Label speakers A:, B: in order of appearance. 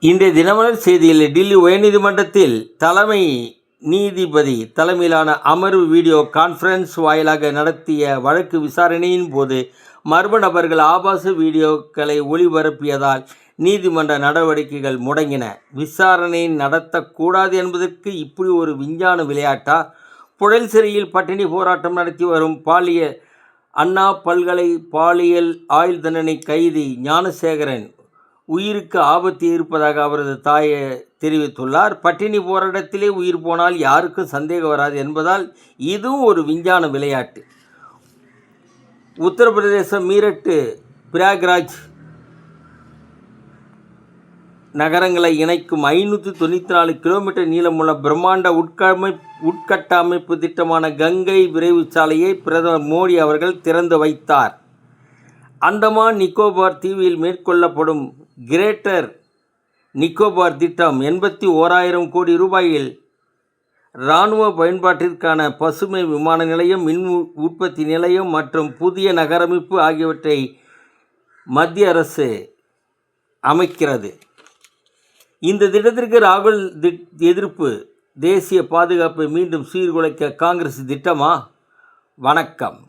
A: இன்றைய தினமலர் செய்தியில் டில்லி உயர்நீதிமன்றத்தில் தலைமை நீதிபதி தலைமையிலான அமர்வு வீடியோ கான்ஃபரன்ஸ் வாயிலாக நடத்திய வழக்கு விசாரணையின் போது மர்ம நபர்கள் ஆபாச வீடியோக்களை ஒளிபரப்பியதால் நீதிமன்ற நடவடிக்கைகள் முடங்கின. விசாரணை நடத்தக்கூடாது என்பதற்கு இப்படி ஒரு விஞ்ஞான விளையாட்டா? புழல் சிறையில் பட்டினி போராட்டம் நடத்தி வரும் அண்ணா பல்கலை பாலியல் ஆயுள் தண்டனை கைதி ஞானசேகரன் உயிருக்கு ஆபத்து இருப்பதாக அவரது தாய் தெரிவித்துள்ளார். பட்டினி போராட்டத்திலே உயிர் போனால் யாருக்கும் சந்தேகம் வராது என்பதால் இதுவும் ஒரு விஞ்ஞான விளையாட்டு. உத்தரப்பிரதேசம் மீரட்டு பிரயாக்ராஜ் நகரங்களை இணைக்கும் 594 கிலோமீட்டர் நீளமுள்ள பிரம்மாண்ட உட்கட்டமைப்பு திட்டமான கங்கை விரைவு சாலையை பிரதமர் மோடி அவர்கள் திறந்து வைத்தார். அந்தமான் நிக்கோபார் தீவில் மேற்கொள்ளப்படும் கிரேட்டர் நிக்கோபார் திட்டம் 81,000 கோடி ரூபாயில் இராணுவ பயன்பாட்டிற்கான பசுமை விமான நிலையம், மின் உற்பத்தி நிலையம் மற்றும் புதிய நகரமைப்பு ஆகியவற்றை மத்திய அரசு அமைக்கிறது. இந்த திட்டத்திற்கு ராகுல் எதிர்ப்பு. தேசிய பாதுகாப்பை மீண்டும் சீர்குலைக்க காங்கிரஸ் திட்டமா? வணக்கம்.